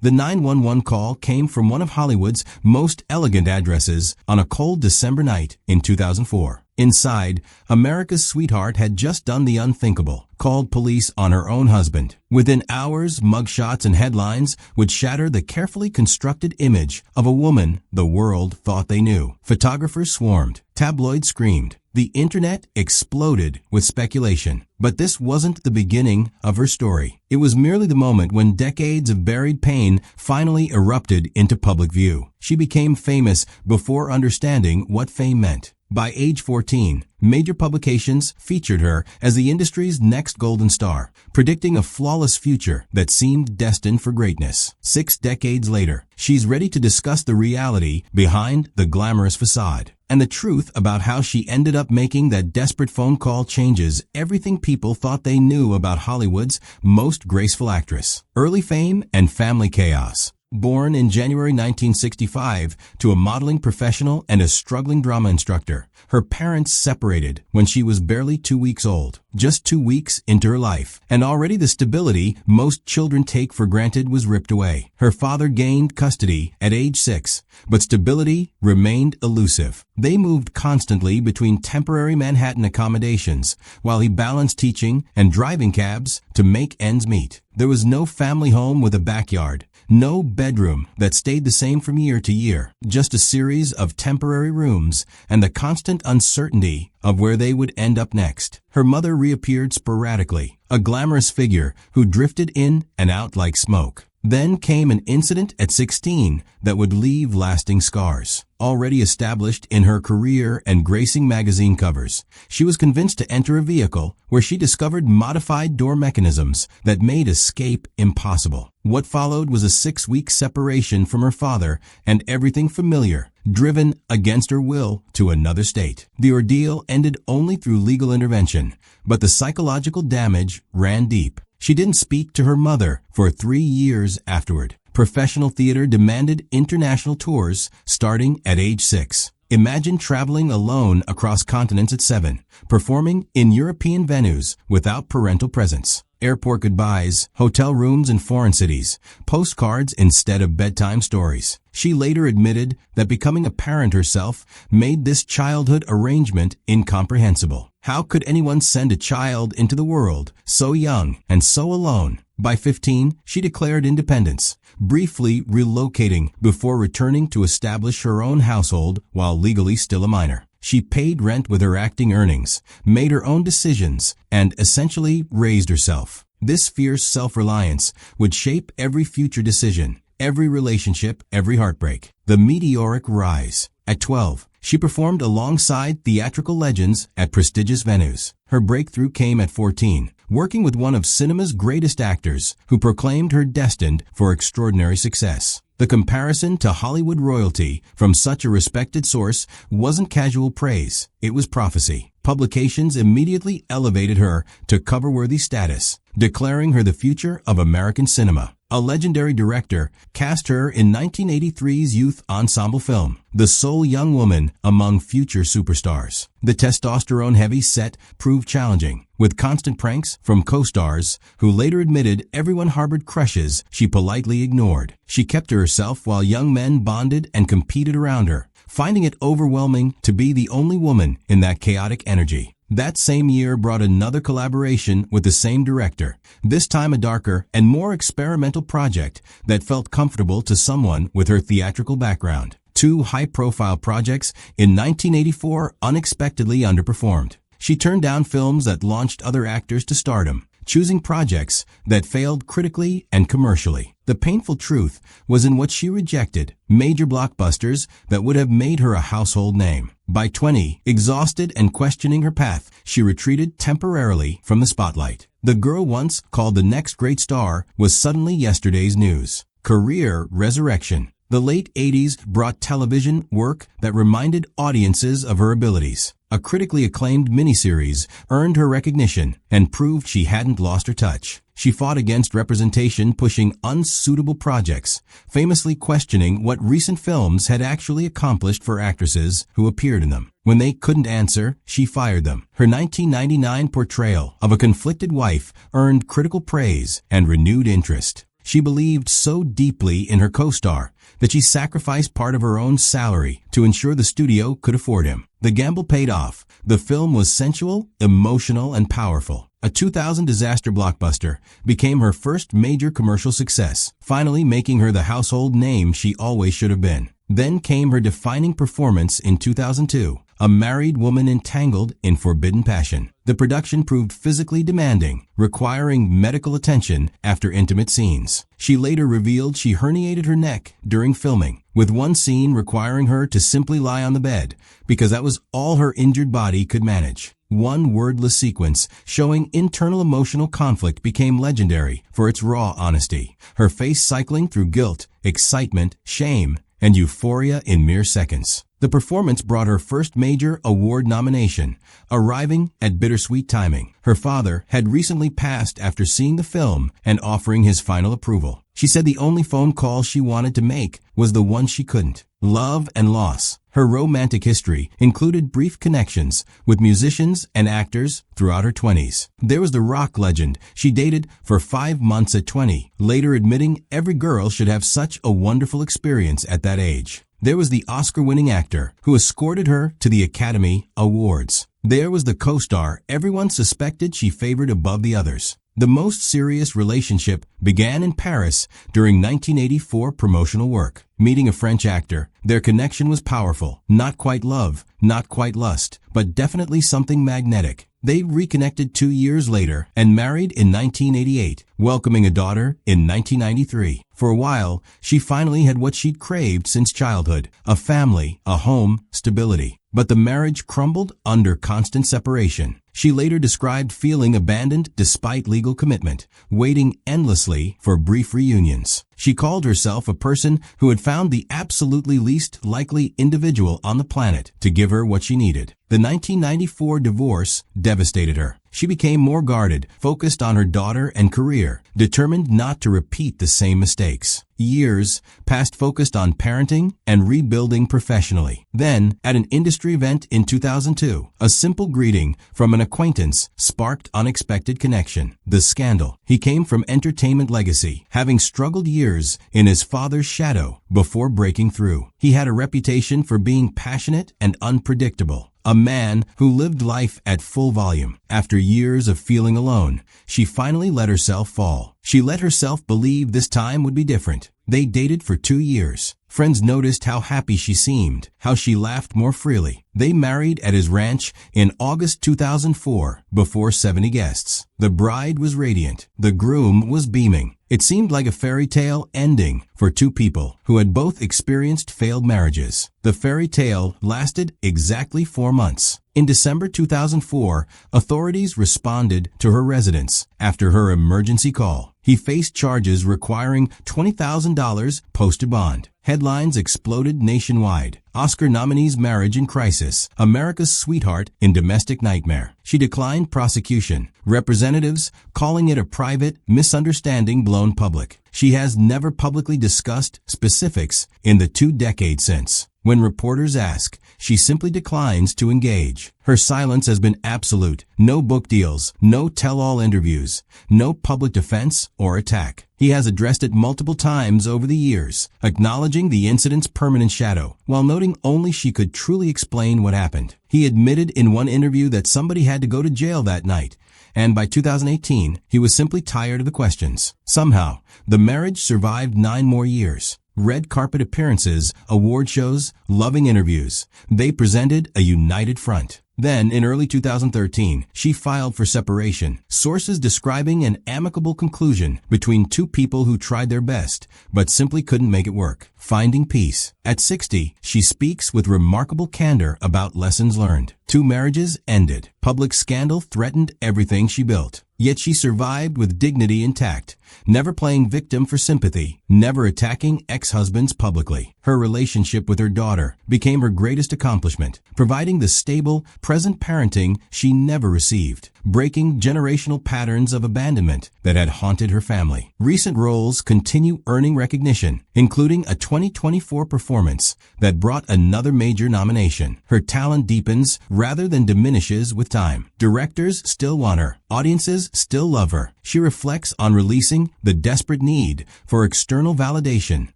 The 911 call came from one of Hollywood's most elegant addresses on a cold December night in 2004. Inside, America's sweetheart had just done the unthinkable, called police on her own husband. Within hours, mugshots and headlines would shatter the carefully constructed image of a woman the world thought they knew. Photographers swarmed. Tabloids screamed. The internet exploded with speculation. But this wasn't the beginning of her story. It was merely the moment when decades of buried pain finally erupted into public view. She became famous before understanding what fame meant. By age 14, major publications featured her as the industry's next golden star, predicting a flawless future that seemed destined for greatness. 6 decades later, she's ready to discuss the reality behind the glamorous facade, and the truth about how she ended up making that desperate phone call changes everything people thought they knew about Hollywood's most graceful actress. Early fame and family chaos. Born in January 1965 to a modeling professional and a struggling drama instructor, her parents separated when she was barely 2 weeks old. Just 2 weeks into her life, and already the stability most children take for granted was ripped away. Her father gained custody at age 6, but stability remained elusive. They moved constantly between temporary Manhattan accommodations while he balanced teaching and driving cabs to make ends meet. There was no family home with a backyard. No bedroom that stayed the same from year to year, just a series of temporary rooms and the constant uncertainty of where they would end up next. Her mother reappeared sporadically, a glamorous figure who drifted in and out like smoke. Then came an incident at 16 that would leave lasting scars. Already established in her career and gracing magazine covers, she was convinced to enter a vehicle where she discovered modified door mechanisms that made escape impossible. What followed was a 6-week separation from her father and everything familiar, driven against her will to another state. The ordeal ended only through legal intervention, but the psychological damage ran deep. She didn't speak to her mother for 3 years afterward. Professional theater demanded international tours starting at age 6. Imagine traveling alone across continents at 7, performing in European venues without parental presence. Airport goodbyes, hotel rooms in foreign cities, postcards instead of bedtime stories. She later admitted that becoming a parent herself made this childhood arrangement incomprehensible. How could anyone send a child into the world so young and so alone? By 15, she declared independence, briefly relocating before returning to establish her own household while legally still a minor. She paid rent with her acting earnings, made her own decisions, and essentially raised herself. This fierce self-reliance would shape every future decision, every relationship, every heartbreak. The meteoric rise. At 12, she performed alongside theatrical legends at prestigious venues. Her breakthrough came at 14, working with one of cinema's greatest actors who proclaimed her destined for extraordinary success. The comparison to Hollywood royalty from such a respected source wasn't casual praise, it was prophecy. Publications immediately elevated her to cover-worthy status, declaring her the future of American cinema. A legendary director cast her in 1983's youth ensemble film, the sole young woman among future superstars. The testosterone-heavy set proved challenging, with constant pranks from co-stars who later admitted everyone harbored crushes she politely ignored. She kept to herself while young men bonded and competed around her, finding it overwhelming to be the only woman in that chaotic energy. That same year brought another collaboration with the same director, this time a darker and more experimental project that felt comfortable to someone with her theatrical background. 2 high-profile projects in 1984 unexpectedly underperformed. She turned down films that launched other actors to stardom, choosing projects that failed critically and commercially. The painful truth was in what she rejected, major blockbusters that would have made her a household name. By 20, exhausted and questioning her path, she retreated temporarily from the spotlight. The girl once called the next great star was suddenly yesterday's news. Career resurrection. The late 80s brought television work that reminded audiences of her abilities. A critically acclaimed miniseries earned her recognition and proved she hadn't lost her touch. She fought against representation pushing unsuitable projects, famously questioning what recent films had actually accomplished for actresses who appeared in them. When they couldn't answer, she fired them. Her 1999 portrayal of a conflicted wife earned critical praise and renewed interest. She believed so deeply in her co-star that she sacrificed part of her own salary to ensure the studio could afford him. The gamble paid off. The film was sensual, emotional, and powerful. A 2000 disaster blockbuster became her first major commercial success, finally making her the household name she always should have been. Then came her defining performance in 2002, a married woman entangled in forbidden passion. The production proved physically demanding, requiring medical attention after intimate scenes. She later revealed she herniated her neck during filming, with one scene requiring her to simply lie on the bed because that was all her injured body could manage. One wordless sequence showing internal emotional conflict became legendary for its raw honesty, her face cycling through guilt, excitement, shame, and euphoria in mere seconds. The performance brought her first major award nomination, arriving at bittersweet timing. Her father had recently passed after seeing the film and offering his final approval. She said the only phone call she wanted to make was the one she couldn't. Love and loss. Her romantic history included brief connections with musicians and actors throughout her 20s. There was the rock legend she dated for 5 months at 20, later admitting every girl should have such a wonderful experience at that age. There was the Oscar-winning actor who escorted her to the Academy Awards. There was the co-star everyone suspected she favored above the others. The most serious relationship began in Paris during 1984 promotional work. Meeting a French actor, their connection was powerful. Not quite love, not quite lust, but definitely something magnetic. They reconnected 2 years later and married in 1988, welcoming a daughter in 1993. For a while, she finally had what she'd craved since childhood: a family, a home, stability. But the marriage crumbled under constant separation. She later described feeling abandoned despite legal commitment, waiting endlessly for brief reunions. She called herself a person who had found the absolutely least likely individual on the planet to give her what she needed. The 1994 divorce devastated her. She became more guarded, focused on her daughter and career, determined not to repeat the same mistakes. Years passed focused on parenting and rebuilding professionally. Then, at an industry event in 2002, a simple greeting from an acquaintance sparked unexpected connection. The scandal. He came from entertainment legacy, having struggled years in his father's shadow before breaking through. He had a reputation for being passionate and unpredictable. A man who lived life at full volume. After years of feeling alone, she finally let herself fall. She let herself believe this time would be different. They dated for 2 years. Friends noticed how happy she seemed, how she laughed more freely. They married at his ranch in August 2004 before 70 guests. The bride was radiant. The groom was beaming. It seemed like a fairy tale ending for two people who had both experienced failed marriages. The fairy tale lasted exactly 4 months. In December 2004, authorities responded to her residence after her emergency call. He faced charges requiring $20,000 posted bond. Headlines exploded nationwide. Oscar nominee's marriage in crisis. America's sweetheart in domestic nightmare. She declined prosecution. Representatives calling it a private misunderstanding blown public. She has never publicly discussed specifics in the 2 decades since. When reporters ask, she simply declines to engage. Her silence has been absolute. No book deals, no tell-all interviews, no public defense or attack. He has addressed it multiple times over the years, acknowledging the incident's permanent shadow, while noting only she could truly explain what happened. He admitted in one interview that somebody had to go to jail that night, and by 2018, he was simply tired of the questions. Somehow, the marriage survived 9 more years. Red carpet appearances, award shows, loving interviews. They presented a united front. Then, in early 2013, she filed for separation, sources describing an amicable conclusion between two people who tried their best, but simply couldn't make it work. Finding peace. At 60, she speaks with remarkable candor about lessons learned. 2 marriages ended. Public scandal threatened everything she built. Yet she survived with dignity intact, never playing victim for sympathy, never attacking ex-husbands publicly. Her relationship with her daughter became her greatest accomplishment, providing the stable, present parenting she never received, breaking generational patterns of abandonment that had haunted her family. Recent roles continue earning recognition, including a 2024 performance that brought another major nomination. Her talent deepens rather than diminishes with time. Directors still want her. Audiences still love her. She reflects on releasing facing the desperate need for external validation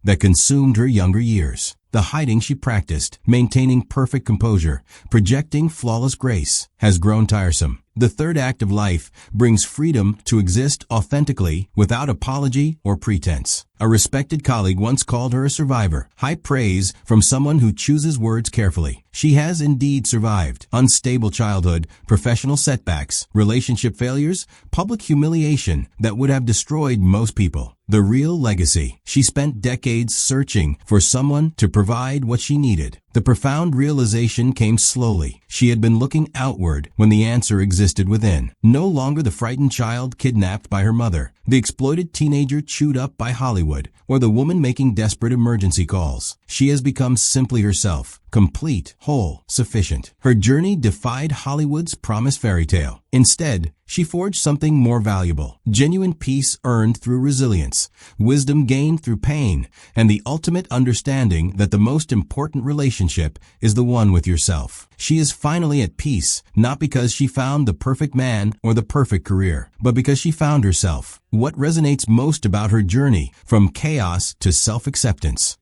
that consumed her younger years. The hiding she practiced, maintaining perfect composure, projecting flawless grace, has grown tiresome. The third act of life brings freedom to exist authentically without apology or pretense. A respected colleague once called her a survivor, high praise from someone who chooses words carefully. She has indeed survived unstable childhood, professional setbacks, relationship failures, public humiliation that would have destroyed most people. The real legacy: she spent decades searching for someone to provide what she needed. The profound realization came slowly. She had been looking outward when the answer existed within. No longer the frightened child kidnapped by her mother, the exploited teenager chewed up by Hollywood, or the woman making desperate emergency calls. She has become simply herself, complete, whole, sufficient. Her journey defied Hollywood's promised fairy tale. Instead, she forged something more valuable: genuine peace earned through resilience, wisdom gained through pain, and the ultimate understanding that the most important relationship is the one with yourself. She is finally at peace, not because she found the perfect man or the perfect career, but because she found herself. What resonates most about her journey, from chaos to self-acceptance?